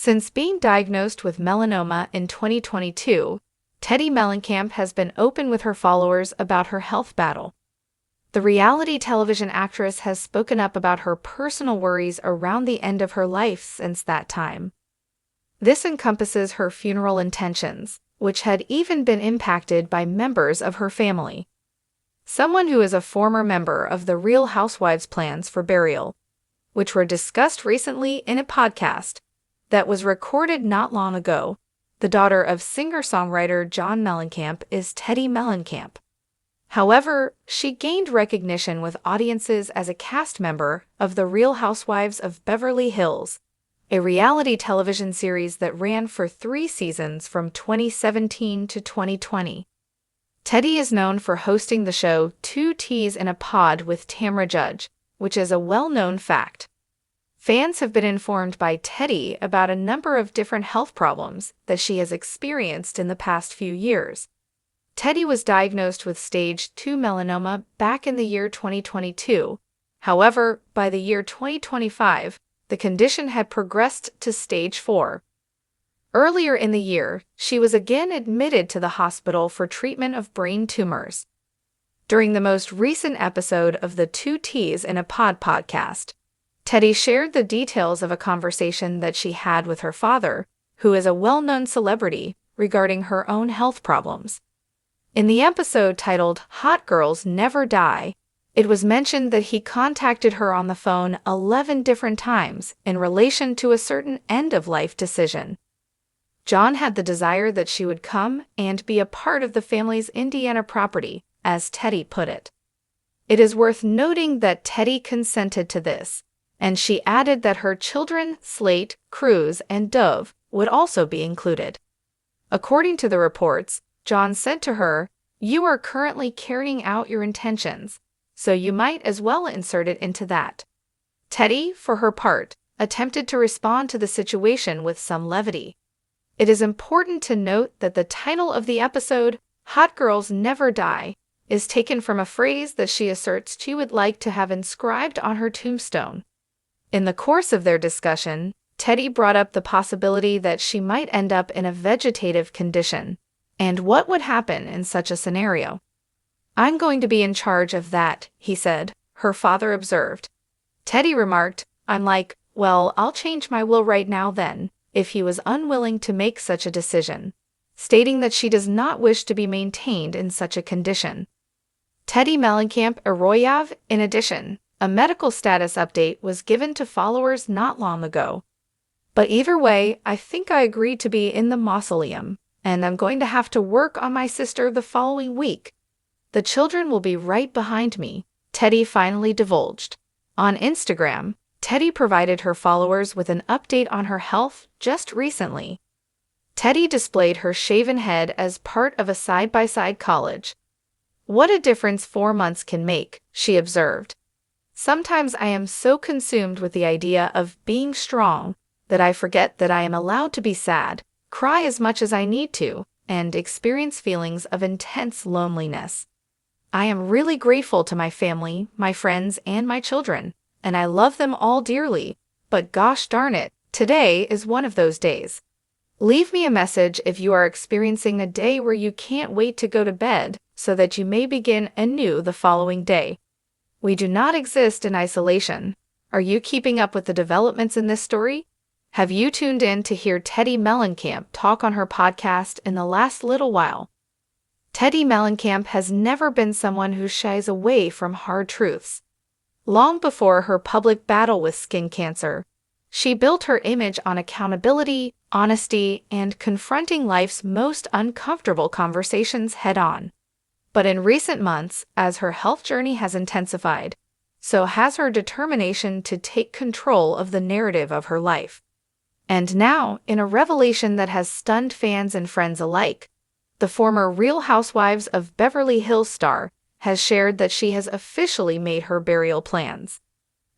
Since being diagnosed with melanoma in 2022, Teddi Mellencamp has been open with her followers about her health battle. The reality television actress has spoken up about her personal worries around the end of her life since that time. This encompasses her funeral intentions, which had even been impacted by members of her family. Someone who is a former member of the Real Housewives' plans for burial, which were discussed recently in a podcast that was recorded not long ago. The daughter of singer-songwriter John Mellencamp is Teddi Mellencamp. However, she gained recognition with audiences as a cast member of The Real Housewives of Beverly Hills, a reality television series that ran for 3 seasons from 2017 to 2020. Teddi is known for hosting the show 2 Teas in a Pod with Tamra Judge, which is a well-known fact. Fans have been informed by Teddi about a number of different health problems that she has experienced in the past few years. Teddi was diagnosed with stage 2 melanoma back in the year 2022. However, by the year 2025, the condition had progressed to stage 4. Earlier in the year, she was again admitted to the hospital for treatment of brain tumors. During the most recent episode of the 2 Teas in a Pod podcast, Teddi shared the details of a conversation that she had with her father, who is a well-known celebrity, regarding her own health problems. In the episode titled "Hot Girls Never Die," it was mentioned that he contacted her on the phone 11 different times in relation to a certain end-of-life decision. John had the desire that she would come and be a part of the family's Indiana property, as Teddi put it. It is worth noting that Teddi consented to this, and she added that her children, Slate, Cruz, and Dove, would also be included. According to the reports, John said to her, "You are currently carrying out your intentions, so you might as well insert it into that." Teddi, for her part, attempted to respond to the situation with some levity. It is important to note that the title of the episode, "Hot Girls Never Die," is taken from a phrase that she asserts she would like to have inscribed on her tombstone. In the course of their discussion, Teddi brought up the possibility that she might end up in a vegetative condition, and what would happen in such a scenario. "I'm going to be in charge of that," he said, her father observed. Teddi remarked, "I'm like, well, I'll change my will right now then," if he was unwilling to make such a decision, stating that she does not wish to be maintained in such a condition. Teddi Mellencamp Arroyav, in addition, a medical status update was given to followers not long ago. "But either way, I think I agreed to be in the mausoleum, and I'm going to have to work on my sister the following week. The children will be right behind me," Teddi finally divulged. On Instagram, Teddi provided her followers with an update on her health just recently. Teddi displayed her shaven head as part of a side-by-side collage. "What a difference 4 months can make," she observed. "Sometimes I am so consumed with the idea of being strong that I forget that I am allowed to be sad, cry as much as I need to, and experience feelings of intense loneliness. I am really grateful to my family, my friends, and my children, and I love them all dearly, but gosh darn it, today is one of those days. Leave me a message if you are experiencing a day where you can't wait to go to bed so that you may begin anew the following day. We do not exist in isolation. Are you keeping up with the developments in this story? Have you tuned in to hear Teddi Mellencamp talk on her podcast in the last little while?" Teddi Mellencamp has never been someone who shies away from hard truths. Long before her public battle with skin cancer, she built her image on accountability, honesty, and confronting life's most uncomfortable conversations head-on. But in recent months, as her health journey has intensified, so has her determination to take control of the narrative of her life. And now, in a revelation that has stunned fans and friends alike, the former Real Housewives of Beverly Hills star has shared that she has officially made her burial plans.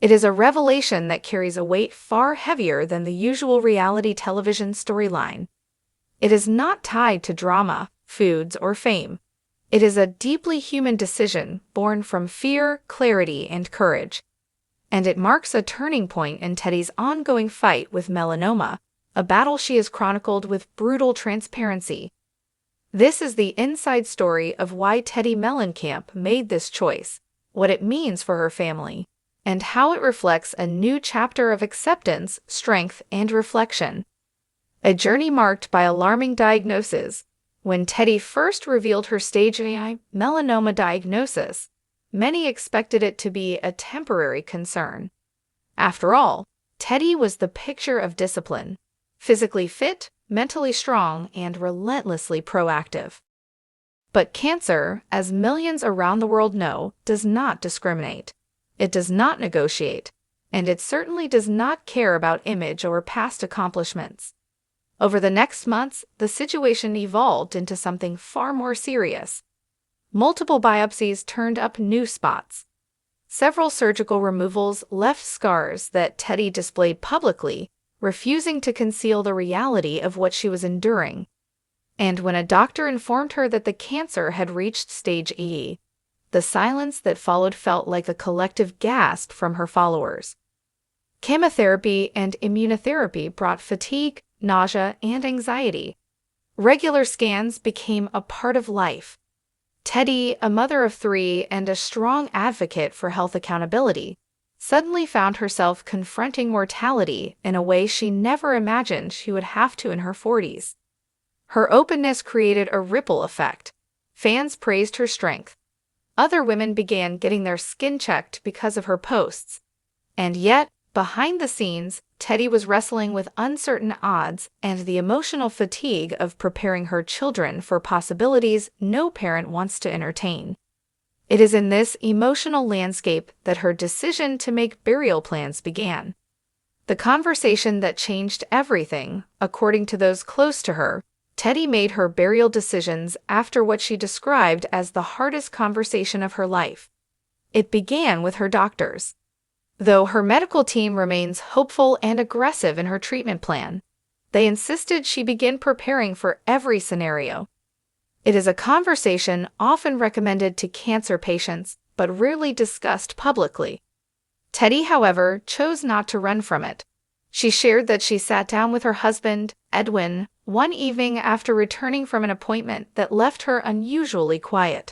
It is a revelation that carries a weight far heavier than the usual reality television storyline. It is not tied to drama, foods, or fame. It is a deeply human decision born from fear, clarity, and courage. And it marks a turning point in Teddi's ongoing fight with melanoma, a battle she has chronicled with brutal transparency. This is the inside story of why Teddi Mellencamp made this choice, what it means for her family, and how it reflects a new chapter of acceptance, strength, and reflection. A journey marked by alarming diagnoses. When Teddi first revealed her stage I melanoma diagnosis, many expected it to be a temporary concern. After all, Teddi was the picture of discipline, physically fit, mentally strong, and relentlessly proactive. But cancer, as millions around the world know, does not discriminate. It does not negotiate, and it certainly does not care about image or past accomplishments. Over the next months, the situation evolved into something far more serious. Multiple biopsies turned up new spots. Several surgical removals left scars that Teddi displayed publicly, refusing to conceal the reality of what she was enduring. And when a doctor informed her that the cancer had reached stage E, the silence that followed felt like a collective gasp from her followers. Chemotherapy and immunotherapy brought fatigue, nausea, and anxiety. Regular scans became a part of life. Teddi, a mother of 3 and a strong advocate for health accountability, suddenly found herself confronting mortality in a way she never imagined she would have to in her 40s. Her openness created a ripple effect. Fans praised her strength. Other women began getting their skin checked because of her posts. And yet, behind the scenes, Teddi was wrestling with uncertain odds and the emotional fatigue of preparing her children for possibilities no parent wants to entertain. It is in this emotional landscape that her decision to make burial plans began. The conversation that changed everything, according to those close to her. Teddi made her burial decisions after what she described as the hardest conversation of her life. It began with her doctors. Though her medical team remains hopeful and aggressive in her treatment plan, they insisted she begin preparing for every scenario. It is a conversation often recommended to cancer patients, but rarely discussed publicly. Teddi, however, chose not to run from it. She shared that she sat down with her husband, Edwin, one evening after returning from an appointment that left her unusually quiet.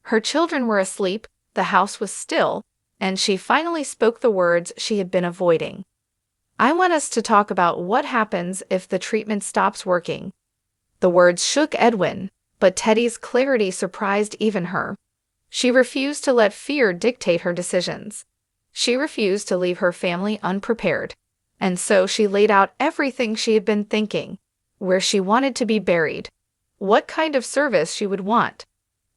Her children were asleep, the house was still, and she finally spoke the words she had been avoiding. "I want us to talk about what happens if the treatment stops working." The words shook Edwin, but Teddi's clarity surprised even her. She refused to let fear dictate her decisions. She refused to leave her family unprepared. And so she laid out everything she had been thinking: where she wanted to be buried, what kind of service she would want,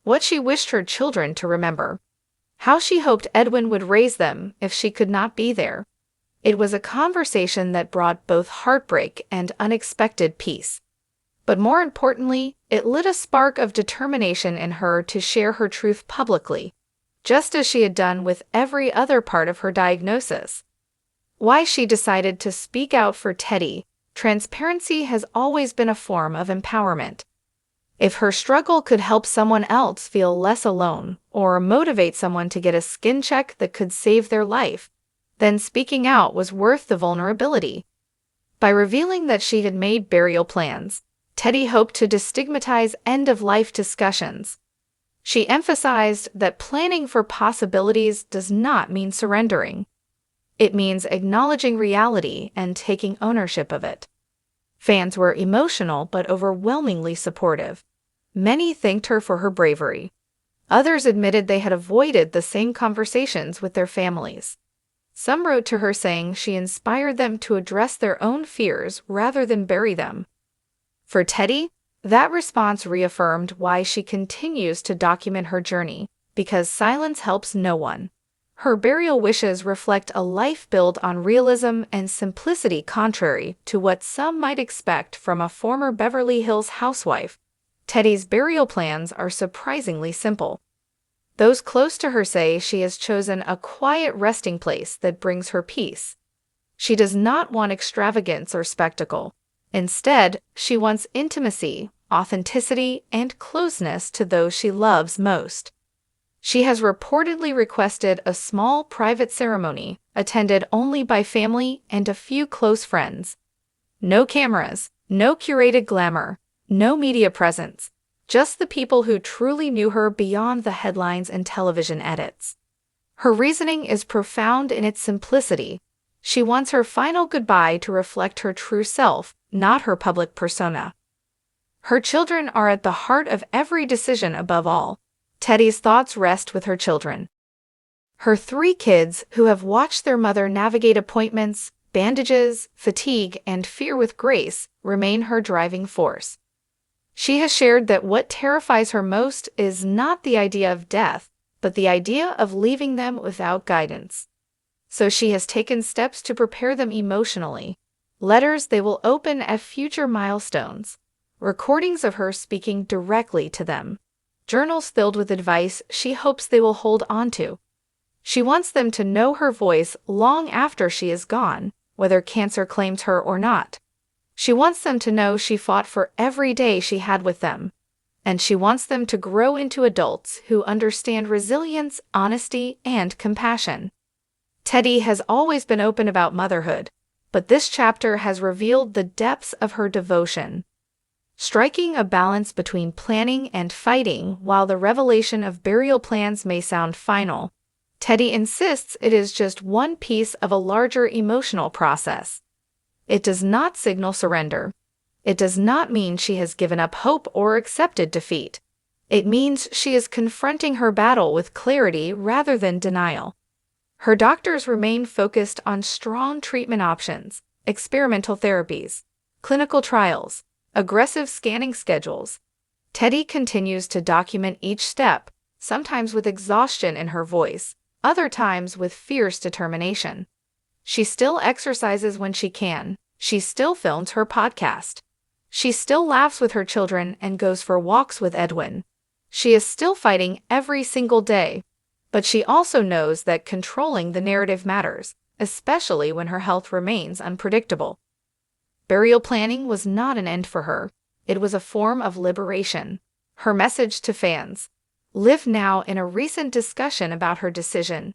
what she wished her children to remember, how she hoped Edwin would raise them if she could not be there. It was a conversation that brought both heartbreak and unexpected peace. But more importantly, it lit a spark of determination in her to share her truth publicly, just as she had done with every other part of her diagnosis. Why she decided to speak out for Teddi: transparency has always been a form of empowerment. If her struggle could help someone else feel less alone or motivate someone to get a skin check that could save their life, then speaking out was worth the vulnerability. By revealing that she had made burial plans, Teddi hoped to destigmatize end-of-life discussions. She emphasized that planning for possibilities does not mean surrendering. It means acknowledging reality and taking ownership of it. Fans were emotional but overwhelmingly supportive. Many thanked her for her bravery. Others admitted they had avoided the same conversations with their families. Some wrote to her saying she inspired them to address their own fears rather than bury them. For Teddi, that response reaffirmed why she continues to document her journey, because silence helps no one. Her burial wishes reflect a life built on realism and simplicity, contrary to what some might expect from a former Beverly Hills housewife. Teddi's burial plans are surprisingly simple. Those close to her say she has chosen a quiet resting place that brings her peace. She does not want extravagance or spectacle. Instead, she wants intimacy, authenticity, and closeness to those she loves most. She has reportedly requested a small private ceremony, attended only by family and a few close friends. No cameras, no curated glamour, no media presence, just the people who truly knew her beyond the headlines and television edits. Her reasoning is profound in its simplicity. She wants her final goodbye to reflect her true self, not her public persona. Her children are at the heart of every decision. Above all, Teddi's thoughts rest with her children. Her 3 kids, who have watched their mother navigate appointments, bandages, fatigue, and fear with grace, remain her driving force. She has shared that what terrifies her most is not the idea of death, but the idea of leaving them without guidance. So she has taken steps to prepare them emotionally. Letters they will open at future milestones. Recordings of her speaking directly to them. Journals filled with advice she hopes they will hold on to. She wants them to know her voice long after she is gone, whether cancer claims her or not. She wants them to know she fought for every day she had with them. And she wants them to grow into adults who understand resilience, honesty, and compassion. Teddi has always been open about motherhood, but this chapter has revealed the depths of her devotion. Striking a balance between planning and fighting, while the revelation of burial plans may sound final, Teddi insists it is just one piece of a larger emotional process. It does not signal surrender. It does not mean she has given up hope or accepted defeat. It means she is confronting her battle with clarity rather than denial. Her doctors remain focused on strong treatment options, experimental therapies, clinical trials, aggressive scanning schedules. Teddi continues to document each step, sometimes with exhaustion in her voice, other times with fierce determination. She still exercises when she can. She still films her podcast. She still laughs with her children and goes for walks with Edwin. She is still fighting every single day. But she also knows that controlling the narrative matters, especially when her health remains unpredictable. Burial planning was not an end for her. It was a form of liberation. Her message to fans: live now. In a recent discussion about her decision,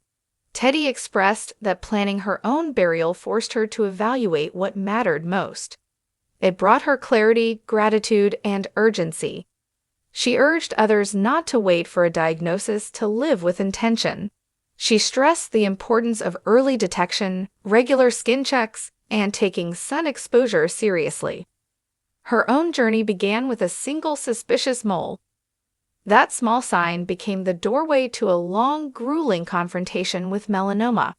Teddi expressed that planning her own burial forced her to evaluate what mattered most. It brought her clarity, gratitude, and urgency. She urged others not to wait for a diagnosis to live with intention. She stressed the importance of early detection, regular skin checks, and taking sun exposure seriously. Her own journey began with a single suspicious mole. That small sign became the doorway to a long, grueling confrontation with melanoma.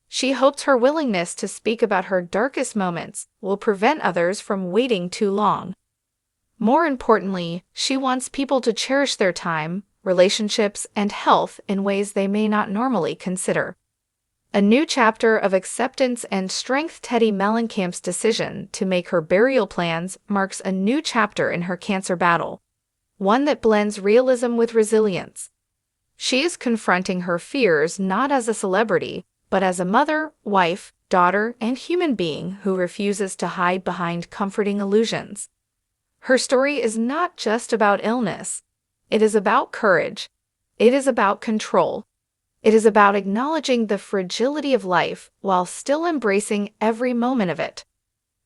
She hopes her willingness to speak about her darkest moments will prevent others from waiting too long. More importantly, she wants people to cherish their time, relationships, and health in ways they may not normally consider. A new chapter of acceptance and strength. Teddi Mellencamp's decision to make her burial plans marks a new chapter in her cancer battle, one that blends realism with resilience. She is confronting her fears not as a celebrity, but as a mother, wife, daughter, and human being who refuses to hide behind comforting illusions. Her story is not just about illness. It is about courage. It is about control. It is about acknowledging the fragility of life while still embracing every moment of it.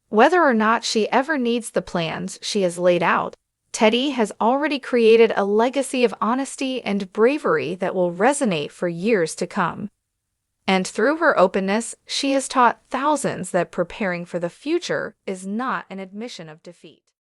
Whether or not she ever needs the plans she has laid out, Teddi has already created a legacy of honesty and bravery that will resonate for years to come. And through her openness, she has taught thousands that preparing for the future is not an admission of defeat.